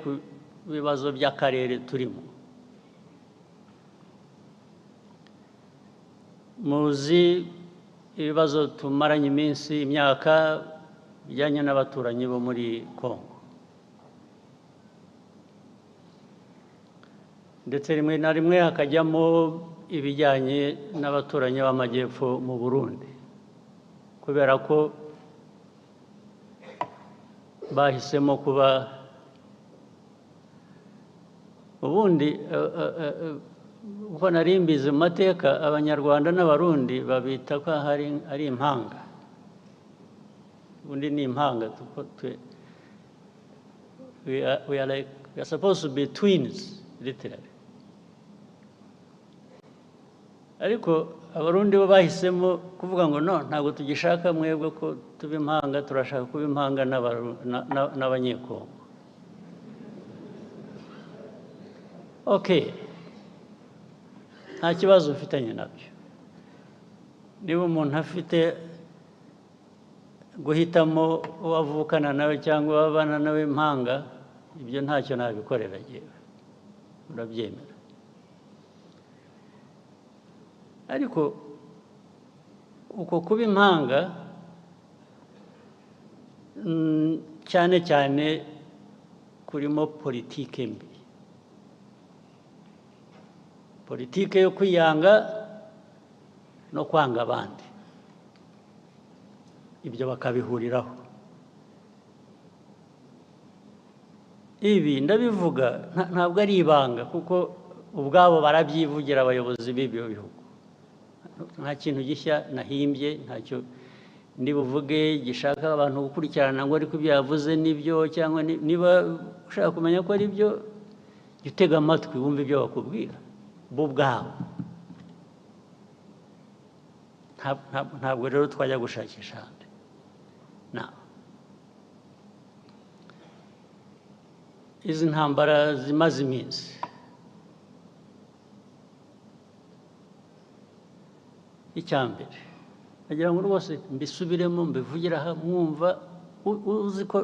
ku bibazo by'akarere turimo. Muzi ibibazo tumaranye iminsi imyaka bijyanye n'abaturanyi bo muri Congo, ndetse rimwe na rimwe hakajyamo ibijyanye n'abaturanyi b'amajyepfo mu Burundi, kubera ko bahisemo kuba ubundi uko nari mbizi mu mateka Abanyarwanda n'Abarundi babita ko ari impanga. Ubundi ni impanga. We are supposed to be twins, literally. Ariko Abarundi bo bahisemo kuvuga ngo no, ntabwo tugishaka mwebwe ko tuba impanga, turashaka kuba impanga n'Abanyekongo. Okay, nta kibazo ufitanye nabyo. Niba umuntu afite guhitamo uwavukana nawe cyangwa wabana nawe impanga, ibyo ntacyo nabikorera yewe, urabyemera. Ariko uko kuba impanga cyane cyane kurimo politike mbi, politike yo kwiyanga no kwanga abandi, ibyo bakabihuriraho. Ibi ndabivuga ntabwo ari ibanga, kuko ubwabo barabyivugira abayobozi b'ibyo bihugu. Nta kintu gishya nahimbye, ntacyo ndi buvuge gishaka abantu gukurikirana ngo ariko ibyo yavuze nibyo, cyangwa niba ushaka kumenya ko ari byo, jya utega amatwi wumve ibyo bakubwira bo ubwabo. Ntabwo rero twajya gushakisha ahandi. Izi ntambara zimaze iminsi, icya mbere nagira ngo rwose mbisubiremo mbivugire aha, mwumva uzi ko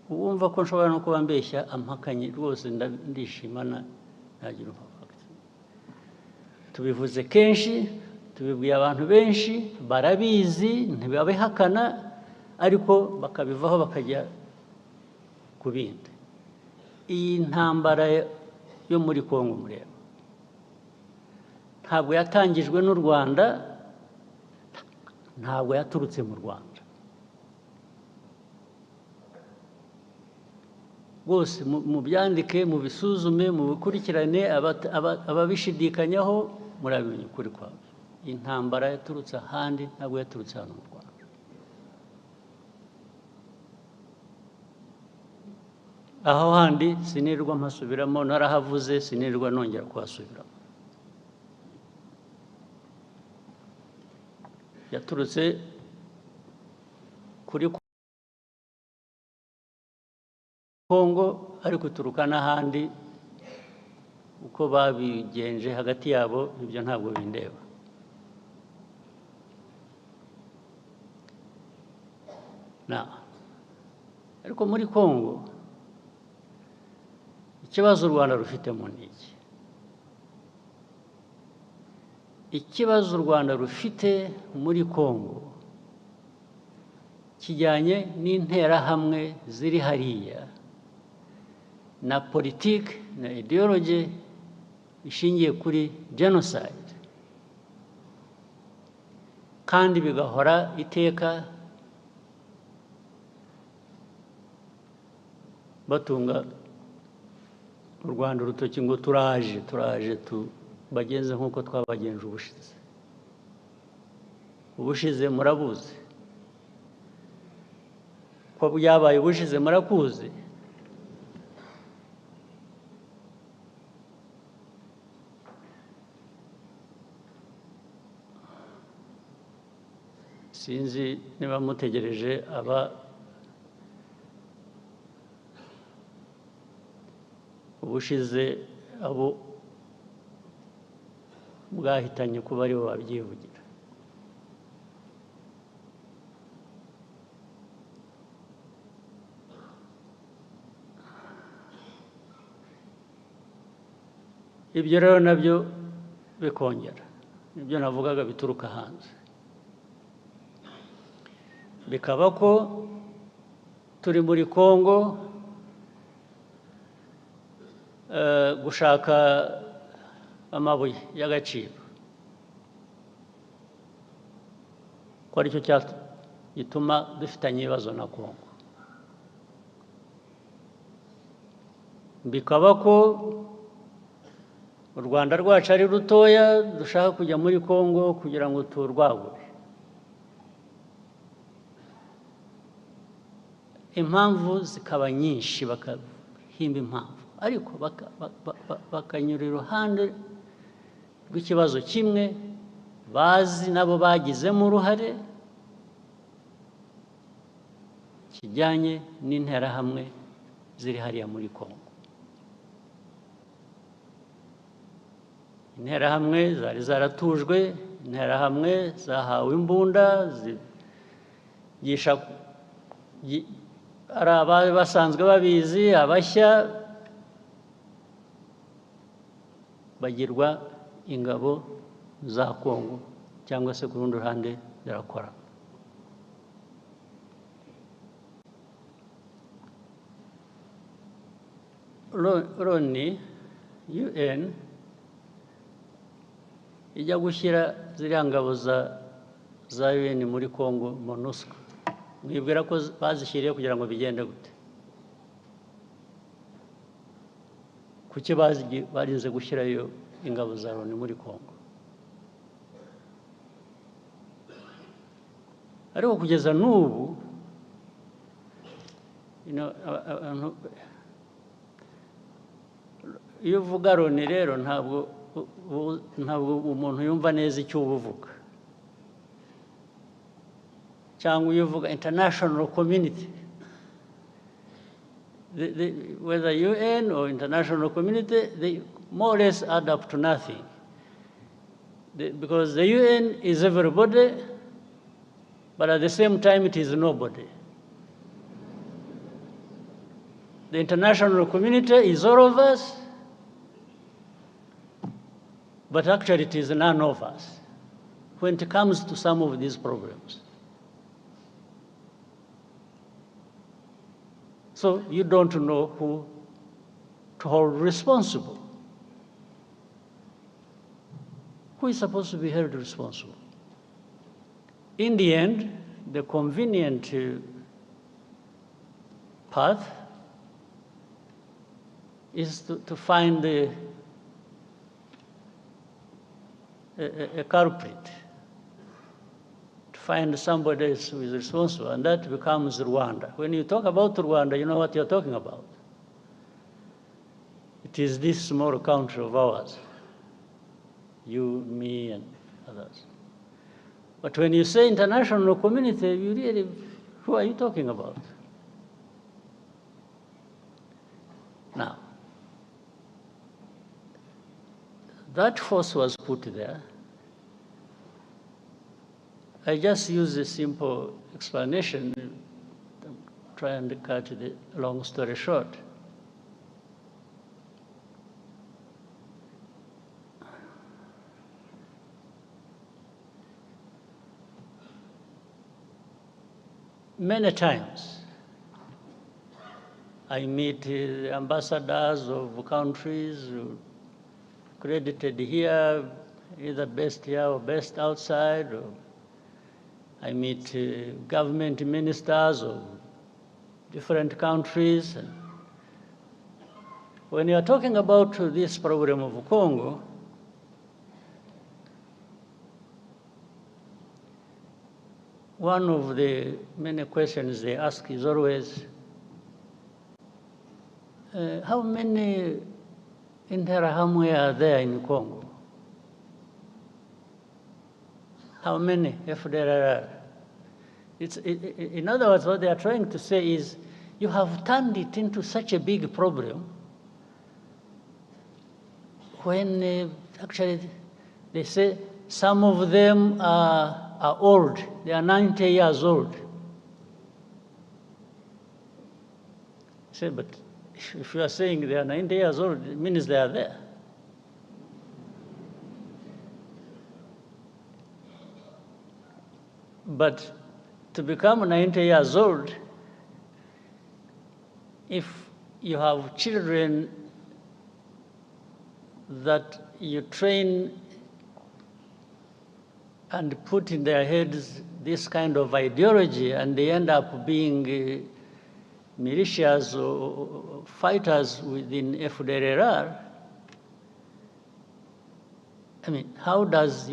wumva ko nshobora no kuba mbeshya ampakanye, rwose ndishimana ntagira umupaka. Tubivuze kenshi, tubibwiye abantu benshi, barabizi ntibabihakana, ariko bakabivaho bakajya ku bindi. Iyi ntambara yo muri Congo mureba ntabwo yatangijwe n'u Rwanda, ntabwo yaturutse mu Rwanda. Bose mubyandike, mubisuzume, mubikurikirane, ababishidikanyaho murabimenya ukuri kwabyo. Intambara yaturutse ahandi, ntabwo yaturutse hano mu Rwanda. Aho handi sinirwa mpasubiramo, narahavuze sinirwa nongera kuhasubiramo. Yaturutse kuri Congo, ariko ituruka n'ahandi. Uko babigenje hagati yabo ibyo ntabwo bindeba. Ariko muri Congo ikibazo u Rwanda rufitemo ni iki? Ikibazo u Rwanda rufite muri Congo kijyanye n'interahamwe ziri hariya na politiki na ideology ishingiye kuri genocide, kandi bigahora iteka batunga u Rwanda urutoki ngo turaje tubagenze nk'uko twabagenje ubushize. Ubushize murabuzi ko byabaye, ubushize murakuzi. Sinzi niba mutegereje ubushize abo bwahitanye kuba aribo babyivugira. ibyo rero nabyo bikongera ibyo navugaga bituruka hanze bikaba ko turi muri Congo gushaka amabuye y'agaciro ko aricyo gituma dufitanye ibibazo na Congo bikaba ko u Rwanda rwacu ari rutoya dushaka kujya muri Congo kugira ngo turwagure impamvu zikaba nyinshi bakahimba impamvu ariko bakanyura iruhande rw'ikibazo kimwe bazi nabo bagizemo uruhare kijyanye n'interahamwe ziri hariya muri Congo interahamwe zari zaratujwe interahamwe zahawe imbunda zigisha ari abari basanzwe babizi abashya bagirwa ingabo za Congo cyangwa se ku rundi ruhande zirakora Loni UN ijya gushyira ziriya ngabo za UN muri Congo MONUSCO mwibwira ko bazishyiriye kugira ngo bigende gute kuki barinze gushyirayo ingabo za Loni muri Congo ariko kugeza n'ubu iyo uvuga Loni rero ntabwo umuntu yumva neza icyo uba uvuga cyangwa iyo uvuga international community whether UN or international community they more or less add up to nothing because the UN is everybody but at the same time it is nobody the international community is all of us but actually it is none of us when it comes to some of these problems. So you don't know who to hold responsible. Who is supposed to be held responsible? In the end, the convenient path is to find a culprit, to find somebody else who is responsible, and that becomes Rwanda. When you talk about Rwanda, you know what you're talking about. It is this small country of ours, you, me, and others. But when you say international community, you really, who are you talking about? Now, that force was put there. I just use a simple explanation, try and cut the long story short. Many times, I meet ambassadors of countries credited here, either based here or based outside. Or I meet government ministers of different countries. When you are talking about this problem of Congo, one of the many questions they ask is always, how many Interahamwe are there in Congo? How many FDLR? In other words, what they are trying to say is, you have turned it into such a big problem when actually they say some of them are old. They are 90 years old. I said, but if you are saying they are 90 years old, it means they are there. But to become 90 years old, if you have children that you train and put in their heads this kind of ideology, and they end up being militias or fighters within FDLR, I mean, how does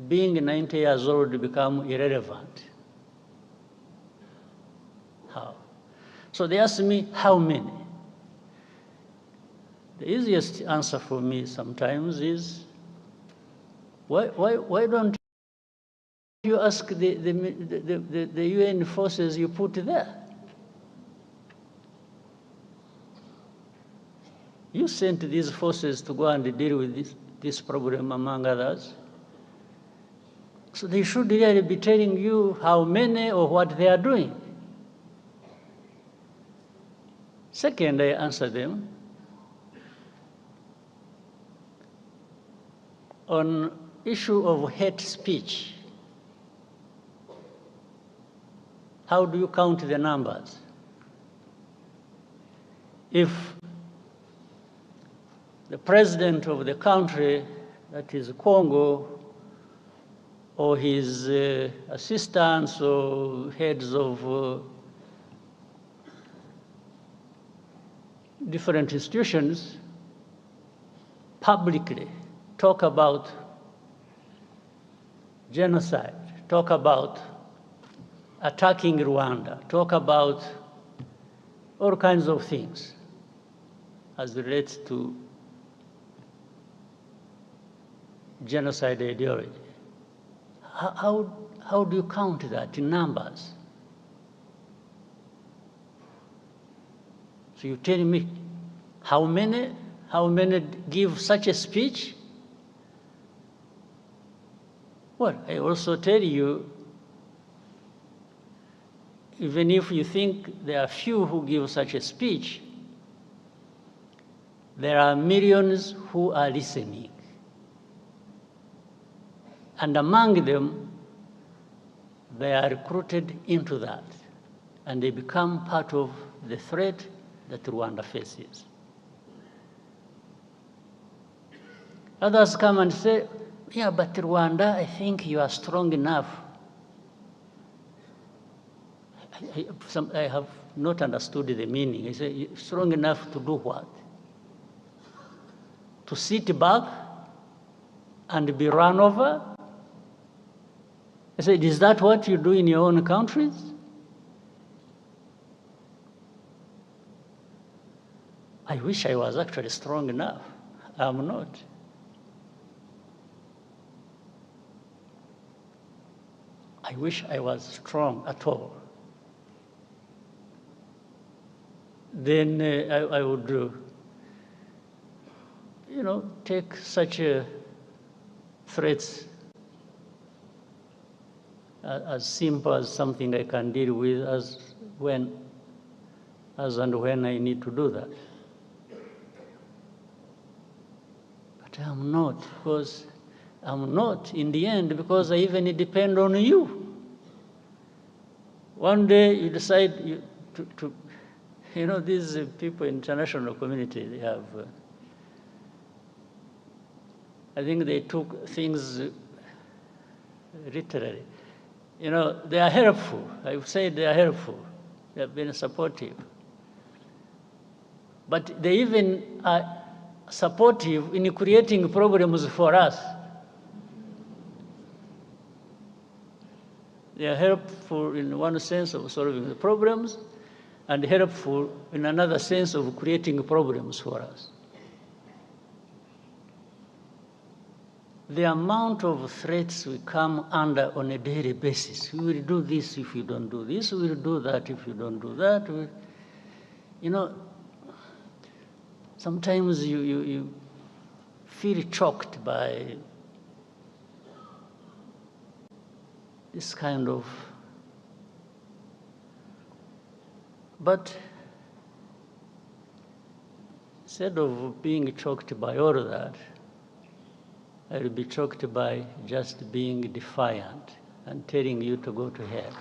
being 90 years old become irrelevant? How? So they ask me, how many? The easiest answer for me sometimes is, why don't you ask the UN forces you put there? You sent these forces to go and deal with this problem, among others. So they should really be telling you how many or what they are doing. Second, I answer them on issue of hate speech. How do you count the numbers? If the president of the country, that is Congo, or his assistants or heads of different institutions publicly talk about genocide, talk about attacking Rwanda, talk about all kinds of things as relates to genocide ideology. How do you count that in numbers? So you tell me how many give such a speech? Well, I also tell you, even if you think there are few who give such a speech, there are millions who are listening. And among them, they are recruited into that, and they become part of the threat that Rwanda faces. Others come and say, yeah, but Rwanda, I think you are strong enough. I have not understood the meaning. I say, strong enough to do what? To sit back and be run over? I said, is that what you do in your own countries? I wish I was actually strong enough. I'm not. I wish I was strong at all. Then I would, take such threats as simple as something I can deal with as and when I need to do that. But I'm not, because I'm not in the end, because I even depend on you. One day you decide these people in international community, they have, I think they took things literally. They are helpful. I would say they are helpful. They have been supportive. But they even are supportive in creating problems for us. They are helpful in one sense of solving the problems, and helpful in another sense of creating problems for us. The amount of threats we come under on a daily basis. We will do this if you don't do this. We will do that if you don't do that. Sometimes you feel choked by this kind of. But instead of being choked by all of that, I will be choked by just being defiant. and telling you to go to hell.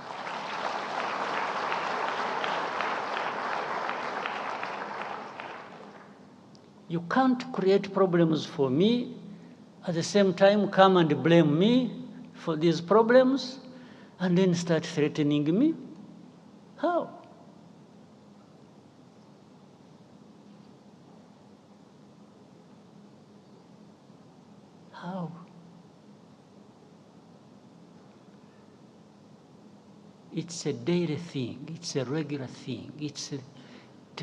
You can't create problems for me, at the same time come and blame me for these problems, and then start threatening me. How? How? It's a daily thing. It's a regular thing. It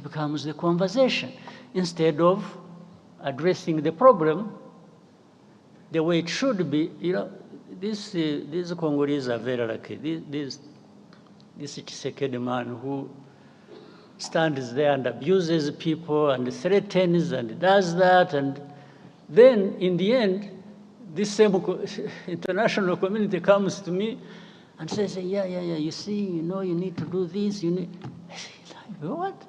becomes the conversation. Instead of addressing the problem the way it should be, these Congolese are very lucky. This Tshisekedi man who stands there and abuses people and threatens and does that, and then in the end, this same international community comes to me and says, yeah, you see, you need to do this, what?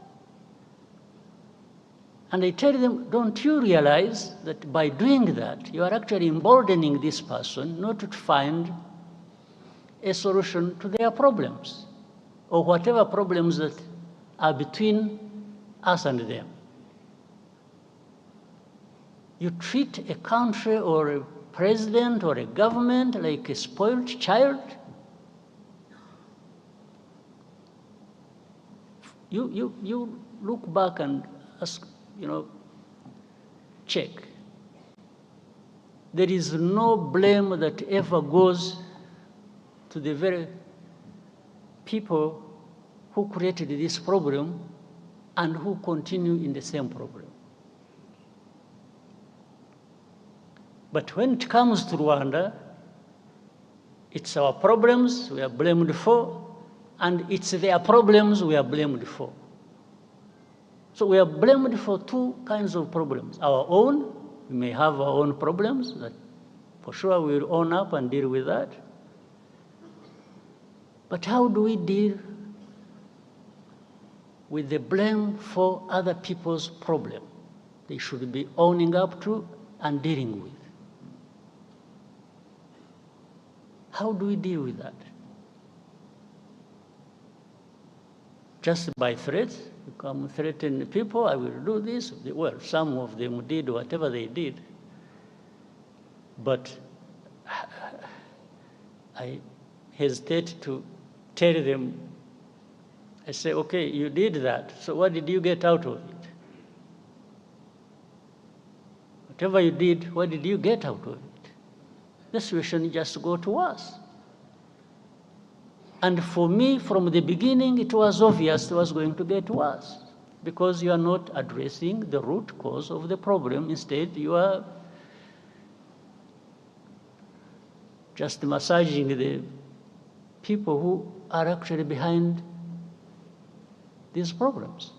And I tell them, don't you realize that by doing that, you are actually emboldening this person not to find a solution to their problems, or whatever problems that are between us and them. You treat a country or a president or a government like a spoiled child. You look back and ask, check. There is no blame that ever goes to the very people who created this problem and who continue in the same problem. But when it comes to Rwanda, it's our problems we are blamed for, and it's their problems we are blamed for. So we are blamed for two kinds of problems. Our own, we may have our own problems that for sure we will own up and deal with that. But how do we deal with the blame for other people's problem they should be owning up to and dealing with? How do we deal with that? Just by threats? You come threaten people, I will do this. Well, some of them did whatever they did. But I hesitate to tell them, I say, okay, you did that, so what did you get out of it? Whatever you did, what did you get out of it? The situation just go to us. And for me, from the beginning, it was obvious it was going to get worse because you are not addressing the root cause of the problem. Instead, you are just massaging the people who are actually behind these problems.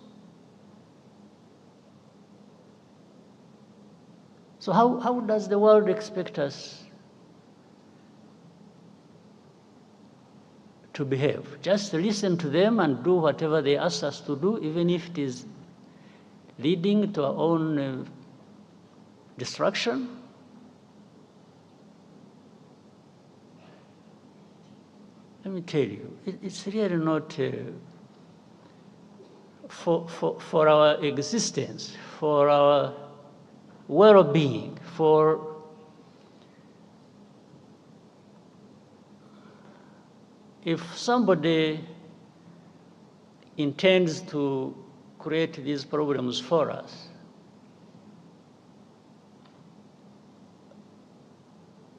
So how does the world expect us to behave? Just listen to them and do whatever they ask us to do, even if it is leading to our own destruction? Let me tell you, it's really not for our existence, for our well-being, if somebody intends to create these problems for us,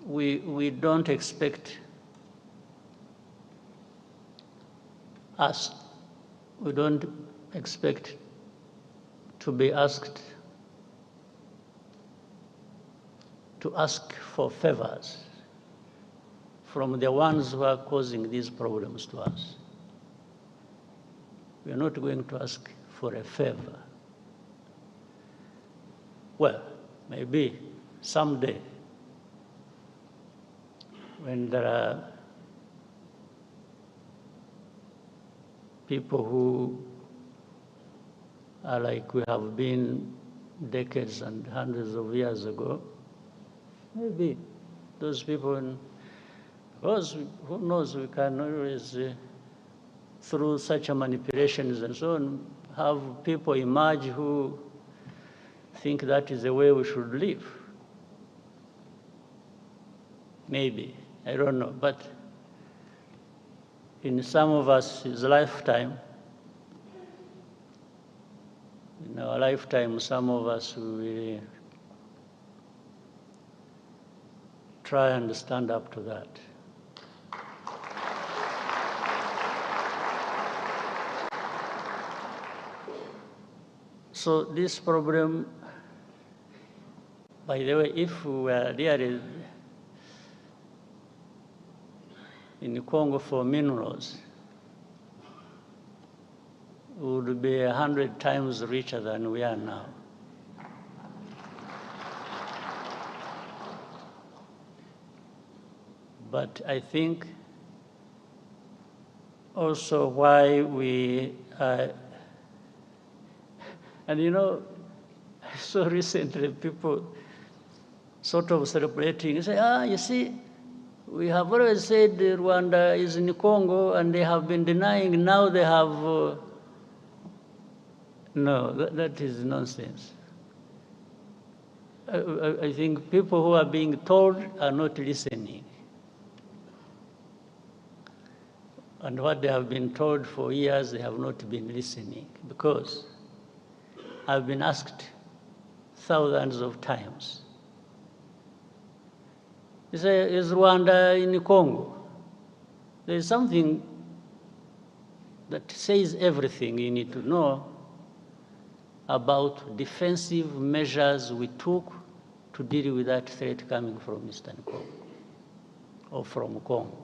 we don't expect we don't expect to be asked to ask for favors from the ones who are causing these problems to us. We are not going to ask for a favor. Well, maybe someday, when there are people who are like we have been decades and hundreds of years ago, maybe those people Because who knows, we can always, through such a manipulations and so on, have people emerge who think that is the way we should live. Maybe, I don't know, but in some of us' lifetime, in our lifetime, some of us will try and stand up to that. So this problem, by the way, if we were really in Congo for minerals, we would be 100 times richer than we are now. But I think also why we and you know, I saw recently people sort of celebrating, say, you see, we have always said Rwanda is in Congo and they have been denying, now they have, no, that is nonsense. I think people who are being told are not listening. And what they have been told for years, they have not been listening, because I've been asked thousands of times. You say, is Rwanda in Congo? There is something that says everything you need to know about defensive measures we took to deal with that threat coming from Eastern Congo or from Congo.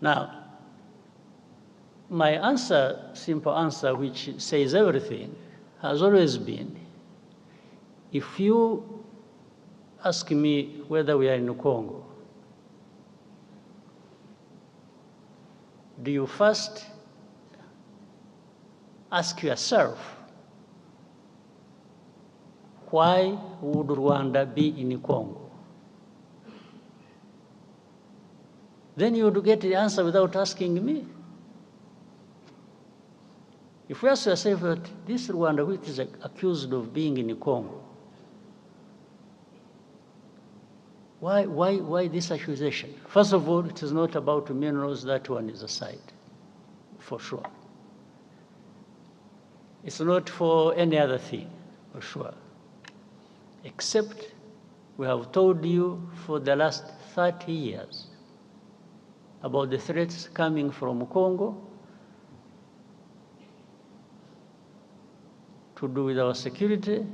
Now, my answer, simple answer, which says everything, has always been, if you ask me whether we are in Congo, do you first ask yourself, why would Rwanda be in Congo? Then you would get the answer without asking me. If we ask yourself that this Rwanda, which is accused of being in Congo, why this accusation? First of all, it is not about minerals, that one is aside, for sure. It's not for any other thing, for sure. Except we have told you for the last 30 years about the threats coming from Congo to do with our security,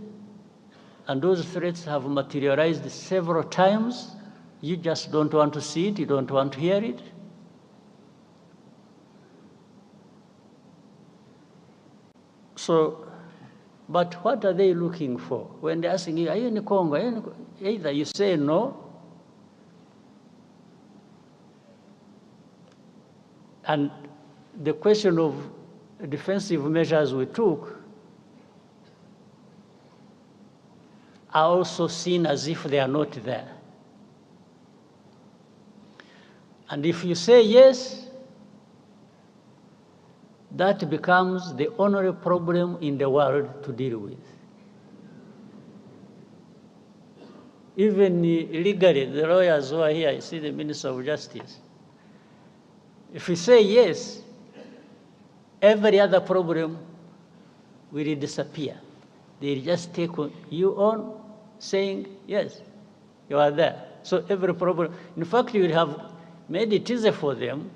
and those threats have materialized several times. You just don't want to see it, you don't want to hear it. So, but what are they looking for? When they're asking you, are you in Congo? Are you in Congo? Either you say no, and the question of defensive measures we took are also seen as if they are not there. And if you say yes, that becomes the only problem in the world to deal with. Even legally, the lawyers who are here, you see the Minister of Justice, if you say yes, every other problem will disappear. They'll just take you on saying, yes, you are there. So every problem, in fact, you will have made it easier for them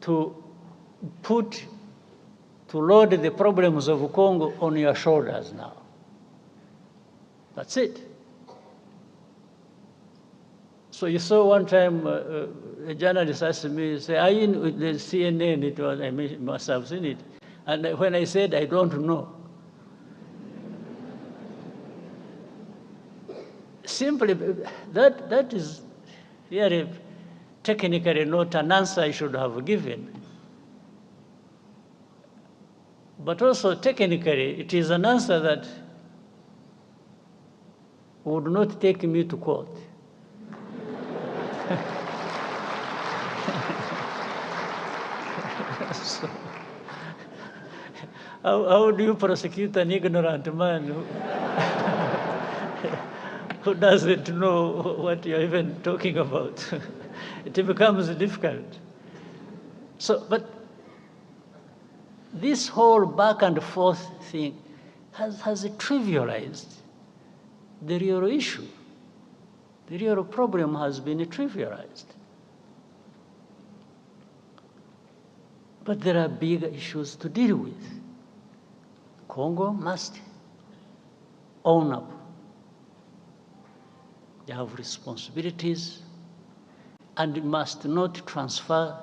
to load the problems of Congo on your shoulders now. That's it. So you saw one time a journalist asked me, say, are you in the CNN? It was, I must have seen it. And when I said, I don't know. Simply, that is really technically not an answer I should have given. But also technically, it is an answer that would not take me to court. So, how do you prosecute an ignorant man who doesn't know what you're even talking about? It becomes difficult. So, but this whole back and forth thing has trivialized the real issue. The real problem has been trivialized. But there are big issues to deal with. Congo must own up. They have responsibilities and must not transfer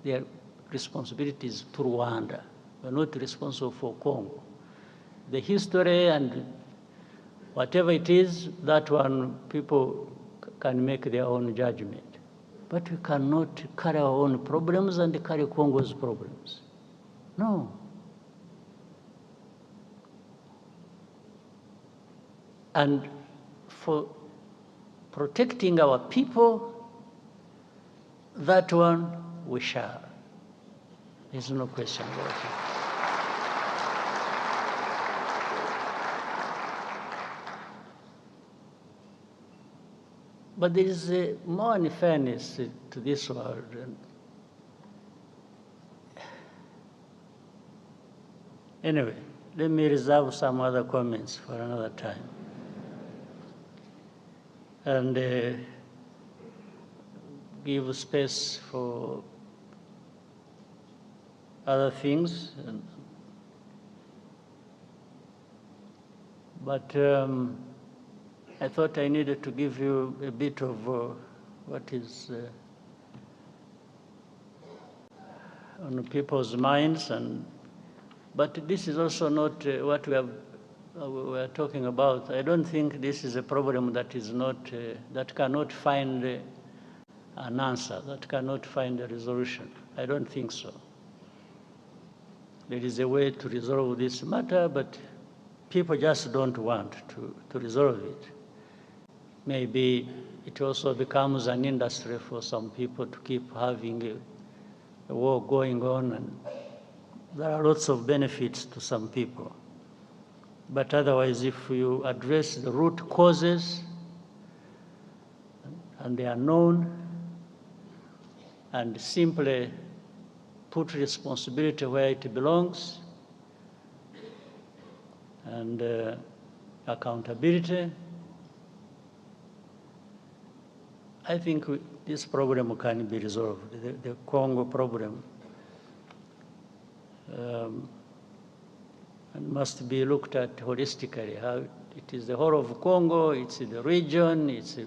their responsibilities to Rwanda. We're not responsible for Congo. The history and whatever it is, that one people can make their own judgment. But we cannot carry our own problems and carry Congo's problems. No. And for protecting our people, that one we shall. There's no question about it. But there is more unfairness to this world. Anyway, let me reserve some other comments for another time. And give space for other things. But I thought I needed to give you a bit of what is on people's minds, but this is also not what we are talking about. I don't think this is a problem that is not that cannot find an answer, that cannot find a resolution. I don't think so. There is a way to resolve this matter, but people just don't want to resolve it. Maybe it also becomes an industry for some people to keep having a war going on, and there are lots of benefits to some people. But otherwise, if you address the root causes, and they are known, and simply put responsibility where it belongs, and accountability, I think this problem can be resolved, the Congo problem. And must be looked at holistically. How it is the whole of Congo, it's the region, it's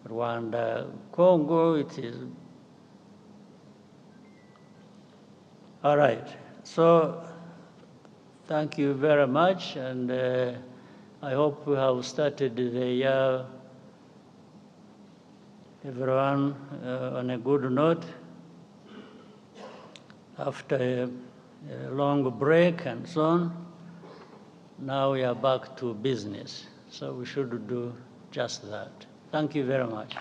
Rwanda, Congo, it is. All right, so thank you very much, and I hope we have started the year, everyone, on a good note. After a long break and so on, now we are back to business. So we should do just that. Thank you very much.